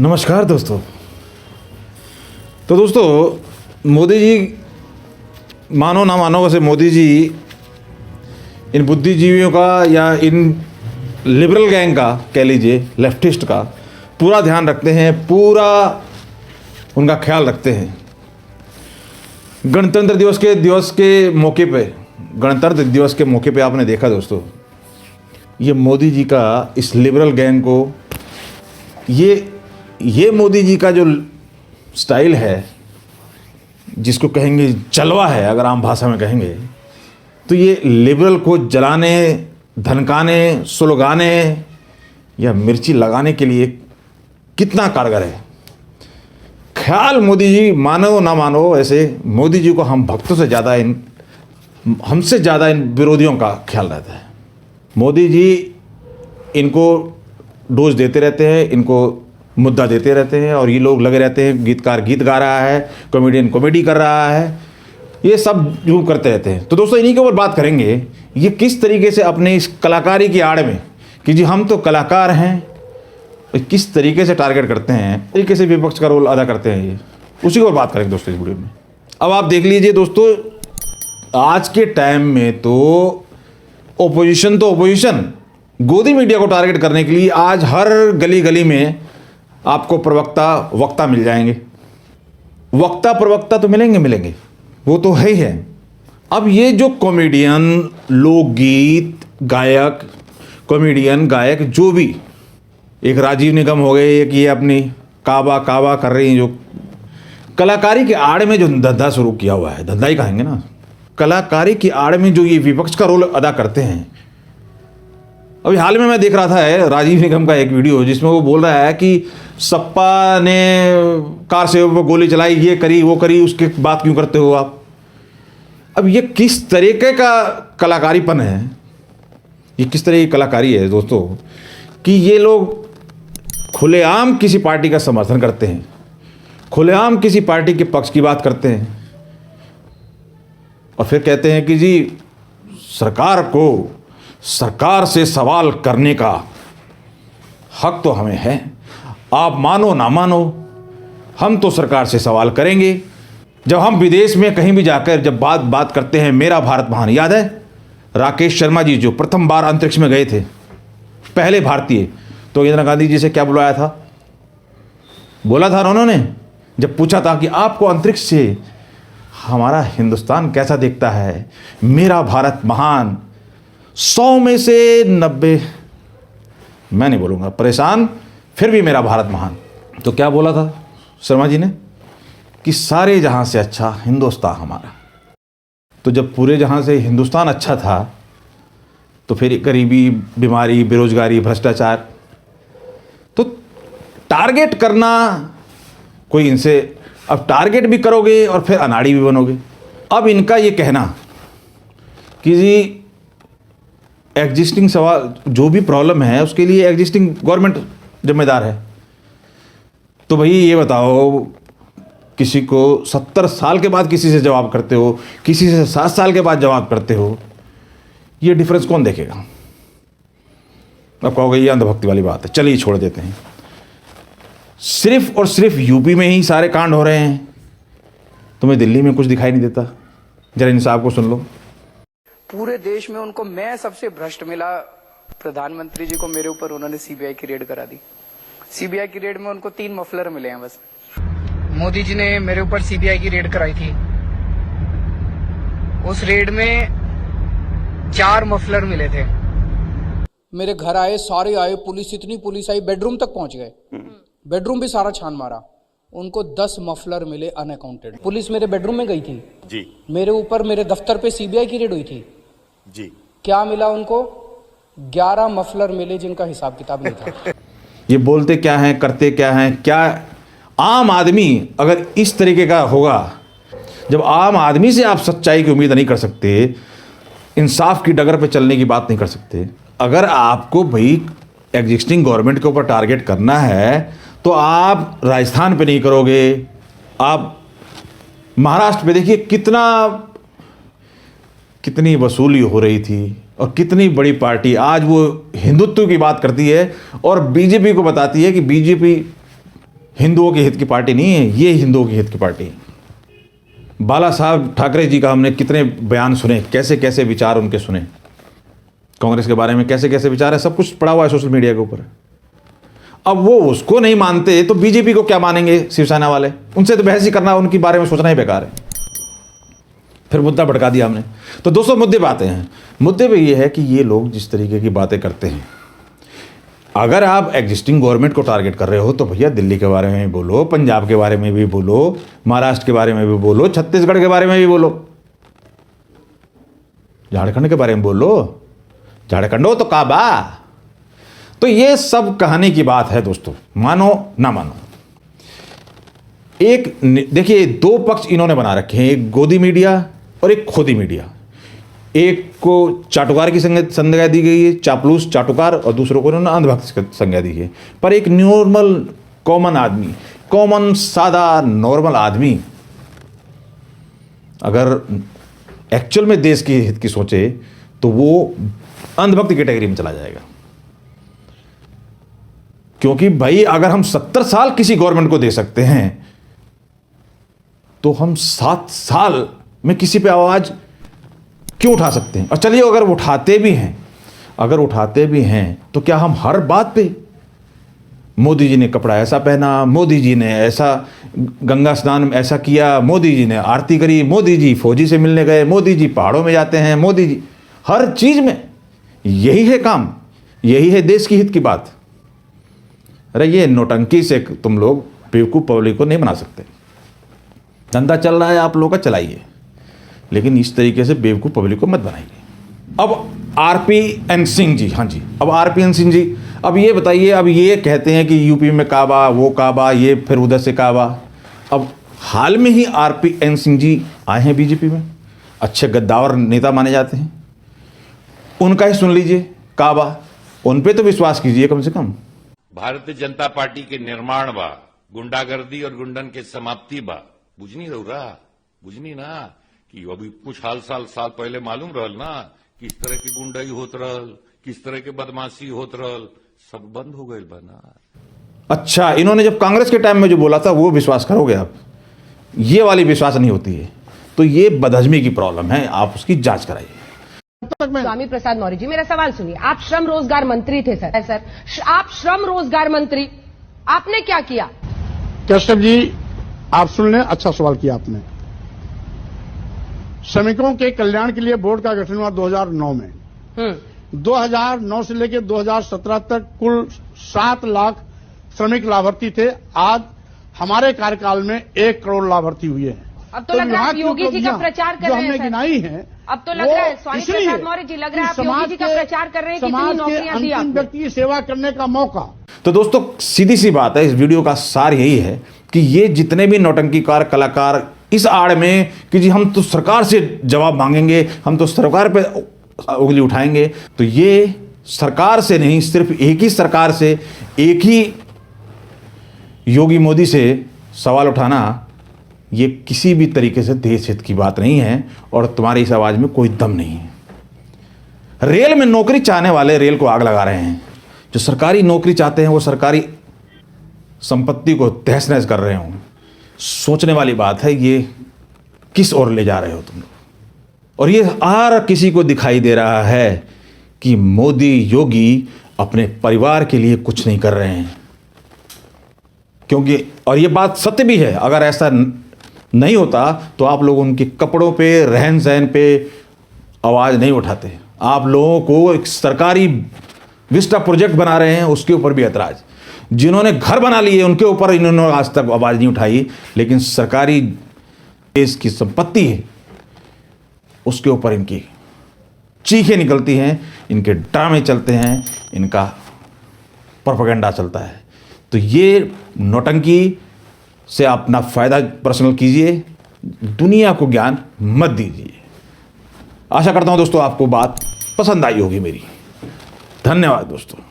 नमस्कार दोस्तों। तो दोस्तों, मोदी जी, मानो ना मानो, वैसे मोदी जी इन बुद्धिजीवियों का या इन लिबरल गैंग का, कह लीजिए लेफ्टिस्ट का, पूरा ध्यान रखते हैं, पूरा उनका ख्याल रखते हैं। गणतंत्र दिवस के मौके पे, गणतंत्र दिवस के मौके पे आपने देखा दोस्तों, ये मोदी जी का इस लिबरल गैंग को, ये मोदी जी का जो स्टाइल है, जिसको कहेंगे जलवा है, अगर आम भाषा में कहेंगे तो ये लिबरल को जलाने, धनकाने, सुलगाने या मिर्ची लगाने के लिए कितना कारगर है। ख्याल मोदी जी, मानो ना मानो, ऐसे मोदी जी को हम भक्तों से ज़्यादा हमसे ज़्यादा इन विरोधियों का ख्याल रहता है। मोदी जी इनको डोज देते रहते हैं, इनको मुद्दा देते रहते हैं, और ये लोग लगे रहते हैं, गीतकार गीत गा रहा है, कॉमेडियन कॉमेडी कर रहा है, ये सब यूँ करते रहते हैं। तो दोस्तों, इन्हीं के ऊपर बात करेंगे, ये किस तरीके से अपने इस कलाकारी की आड़ में कि जी हम तो कलाकार हैं, किस तरीके से टारगेट करते हैं, तरीके से विपक्ष का रोल अदा करते हैं, ये उसी को बात करेंगे दोस्तों इस वीडियो में। अब आप देख लीजिए दोस्तों, आज के टाइम में तो ओपोजिशन गोदी मीडिया को टारगेट करने के लिए आज हर गली गली में आपको वक्ता मिल जाएंगे। प्रवक्ता तो मिलेंगे, वो तो है ही है। अब ये जो कॉमेडियन, लोकगीत गायक, कॉमेडियन गायक, जो भी, एक राजीव निगम हो गए, एक ये अपनी काबा कर रही हैं, जो कलाकारी की आड़ में जो धंधा शुरू किया हुआ है, धंधा ही कहेंगे ना, कलाकारी की आड़ में जो ये विपक्ष का रोल अदा करते हैं। अभी हाल में मैं देख रहा था राजीव निगम का एक वीडियो, जिसमें वो बोल रहा है कि सपा ने कार से गोली चलाई, ये करी वो करी, उसके बात क्यों करते हो आप। अब ये किस तरीके का कलाकारीपन है, ये किस तरह की कलाकारी है दोस्तों, कि ये लोग खुलेआम किसी पार्टी का समर्थन करते हैं, खुलेआम किसी पार्टी के पक्ष की बात करते हैं, और फिर कहते हैं कि जी सरकार से सवाल करने का हक तो हमें है, आप मानो ना मानो, हम तो सरकार से सवाल करेंगे। जब हम विदेश में कहीं भी जाकर जब बात करते हैं, मेरा भारत महान, याद है राकेश शर्मा जी जो प्रथम बार अंतरिक्ष में गए थे, पहले भारतीय, तो इंदिरा गांधी जी से क्या बुलाया था, बोला था उन्होंने, जब पूछा था कि आपको अंतरिक्ष से हमारा हिंदुस्तान कैसा दिखता है, मेरा भारत महान, 100 में से 90, मैं नहीं बोलूँगा, परेशान, फिर भी मेरा भारत महान। तो क्या बोला था शर्मा जी ने, कि सारे जहां से अच्छा हिंदुस्तान हमारा। तो जब पूरे जहां से हिंदुस्तान अच्छा था, तो फिर गरीबी, बीमारी, बेरोजगारी, भ्रष्टाचार, तो टारगेट करना कोई इनसे, अब टारगेट भी करोगे और फिर अनाड़ी भी बनोगे। अब इनका ये कहना कि जी एग्जिस्टिंग सवाल, जो भी प्रॉब्लम है उसके लिए एग्जिस्टिंग गवर्नमेंट जिम्मेदार है। तो भाई ये बताओ, किसी को 70 साल के बाद किसी से जवाब करते हो, किसी से 7 साल के बाद जवाब करते हो, ये डिफरेंस कौन देखेगा। अब कहोगे ये अंधभक्ति वाली बात है, चलिए छोड़ देते हैं। सिर्फ और सिर्फ यूपी में ही सारे कांड हो रहे हैं, तुम्हें दिल्ली में कुछ दिखाई नहीं देता। जरा इन साहब को सुन लो। पूरे देश में उनको मैं सबसे भ्रष्ट मिला, प्रधानमंत्री जी को मेरे ऊपर उन्होंने सीबीआई की रेड करा दी। सीबीआई की रेड में उनको 3 मफलर मिले हैं बस। मोदी जी ने मेरे ऊपर सीबीआई की रेड कराई थी, उस रेड में 4 मफलर मिले थे। मेरे घर आए, सारे आए, पुलिस, इतनी पुलिस आई, बेडरूम तक पहुंच गए, बेडरूम भी सारा छान मारा, उनको 10 मफलर मिले अनअकाउंटेड। पुलिस मेरे बेडरूम में गई थी जी, मेरे ऊपर, मेरे दफ्तर पे सीबीआई की रेड हुई थी जी। क्या मिला उनको? 11 मफलर मिले जिनका हिसाब किताब नहीं था। ये बोलते क्या हैं, करते क्या हैं, क्या आम आदमी अगर इस तरीके का होगा, जब आम आदमी से आप सच्चाई की उम्मीद नहीं कर सकते, इंसाफ की डगर पे चलने की बात नहीं कर सकते, अगर आपको भाई एग्जिस्टिंग गवर्नमेंट के ऊपर टारगेट करना है तो आप राजस्थान पे नहीं करोगे, आप महाराष्ट्र पे देखिए कितनी वसूली हो रही थी, और कितनी बड़ी पार्टी आज वो हिंदुत्व की बात करती है और बीजेपी को बताती है कि बीजेपी हिंदुओं के हित की पार्टी नहीं है, ये हिंदुओं के हित की पार्टी है। बाला साहब ठाकरे जी का हमने कितने बयान सुने, कैसे कैसे विचार उनके सुने, कांग्रेस के बारे में कैसे कैसे विचार है, सब कुछ पड़ा हुआ है सोशल मीडिया के ऊपर। अब वो उसको नहीं मानते तो बीजेपी को क्या मानेंगे शिवसेना वाले? उनसे तो बहस ही करना, उनके बारे में सोचना ही बेकार है। फिर मुद्दा भड़का दिया हमने। तो दोस्तों मुद्दे पे आते हैं। मुद्दे पे ये है कि ये लोग जिस तरीके की बातें करते हैं, अगर आप एग्जिस्टिंग गवर्नमेंट को टारगेट कर रहे हो तो भैया दिल्ली के बारे में भी बोलो, पंजाब के बारे में भी बोलो, महाराष्ट्र के बारे में भी बोलो, छत्तीसगढ़ के बारे में भी बोलो, झारखंड के बारे में बोलो। झारखंड हो तो काबा। तो ये सब कहानी की बात है दोस्तों, मानो ना मानो। एक देखिए, दो पक्ष इन्होंने बना रखे हैं, एक गोदी मीडिया और एक खोदी मीडिया। एक को चाटुकार की संज्ञा दी गई है, चापलूस चाटुकार, और दूसरों को उन्होंने अंधभक्त की संज्ञा दी है। पर एक नॉर्मल कॉमन आदमी, कॉमन सादा नॉर्मल आदमी अगर एक्चुअल में देश के हित की सोचे तो वो अंधभक्त कैटेगरी में चला जाएगा। क्योंकि भाई अगर हम 70 साल किसी गवर्नमेंट को दे सकते हैं तो हम 7 साल में किसी पे आवाज क्यों उठा सकते हैं? और चलिए अगर उठाते भी हैं तो क्या हम हर बात पे मोदी जी ने कपड़ा ऐसा पहना, मोदी जी ने ऐसा गंगा स्नान ऐसा किया, मोदी जी ने आरती करी, मोदी जी फौजी से मिलने गए, मोदी जी पहाड़ों में जाते हैं, मोदी जी हर चीज में यही है काम, यही है देश की हित की बात। अरे ये नोटंकी से तुम लोग बेवकूफ पब्लिक को नहीं बना सकते। धंधा चल रहा है आप लोगों का, चलाइए, लेकिन इस तरीके से बेवकूफ पब्लिक को मत बनाइए। अब आरपीएन सिंह जी, हाँ जी, अब आरपीएन सिंह जी, अब ये बताइए, अब ये कहते हैं कि यूपी में काबा, वो काबा, ये फिर उधर से काबा। अब हाल में ही आरपीएन सिंह जी आए हैं बीजेपी में, अच्छे गद्दावर नेता माने जाते हैं, उनका ही सुन लीजिए काबा, उन पे तो विश्वास कीजिए कम से कम। भारतीय जनता पार्टी के निर्माण बा, गुंडागर्दी और गुंडन के समाप्ति बा, बुझनी बुझनी ना कि अभी कुछ साल पहले मालूम रहल ना किस तरह की गुंडाई होत रहल, किस तरह के बदमाशी होत रहल, सब बंद हो गई बा ना। अच्छा, इन्होंने जब कांग्रेस के टाइम में जो बोला था वो विश्वास करोगे आप? ये वाली विश्वास नहीं होती है। तो ये बदहजमी की प्रॉब्लम है, आप उसकी जांच कराइए। स्वामी प्रसाद मौर्य जी, मेरा सवाल सुनिए। आप श्रम रोजगार मंत्री थे सर, आप श्रम रोजगार मंत्री, आपने क्या किया? कश्यप जी, आप सुन लें, अच्छा सवाल किया आपने। श्रमिकों के कल्याण के लिए बोर्ड का गठन हुआ 2009 में। 2009 से लेकर 2017 तक कुल 7 लाख श्रमिक लाभार्थी थे। आज हमारे कार्यकाल में 1 करोड़ लाभार्थी हुए हैं। अब तो लग रहा है योगी जी का प्रचार कर रहे हैं, हमने गिनाई है। अब तो लग रहा है स्वामी प्रसाद मौर्य जी, लग रहा है आप योगी जी का प्रचार कर रहे हैं, कितनी नौकरियां दी आपने। व्यक्ति की सेवा करने का मौका। तो दोस्तों सीधी सी बात है, इस वीडियो का सार यही है कि ये जितने भी नौटंकीकार कलाकार इस आड़ में कि जी हम तो सरकार से जवाब मांगेंगे, हम तो सरकार पे उंगली उठाएंगे, तो ये सरकार से नहीं, सिर्फ एक ही सरकार से, एक ही योगी मोदी से सवाल उठाना, ये किसी भी तरीके से देश हित की बात नहीं है और तुम्हारी इस आवाज में कोई दम नहीं है। रेल में नौकरी चाहने वाले रेल को आग लगा रहे हैं, जो सरकारी नौकरी चाहते हैं वो सरकारी संपत्ति को तहस नहस कर रहे हों। सोचने वाली बात है, ये किस ओर ले जा रहे हो तुम लोग। और ये हर किसी को दिखाई दे रहा है कि मोदी योगी अपने परिवार के लिए कुछ नहीं कर रहे हैं, क्योंकि और ये बात सत्य भी है। अगर ऐसा नहीं होता तो आप लोग उनके कपड़ों पे, रहन सहन पे आवाज नहीं उठाते। आप लोगों को एक सरकारी विस्टा प्रोजेक्ट बना रहे हैं, उसके ऊपर भी ऐतराज। जिन्होंने घर बना लिए उनके ऊपर इन्होंने आज तक आवाज नहीं उठाई, लेकिन सरकारी देश की संपत्ति है उसके ऊपर इनकी चीखें निकलती हैं, इनके ड्रामे चलते हैं, इनका प्रोपेगेंडा चलता है। तो ये नौटंकी से अपना फायदा पर्सनल कीजिए, दुनिया को ज्ञान मत दीजिए। आशा करता हूं दोस्तों आपको बात पसंद आई होगी मेरी। धन्यवाद दोस्तों।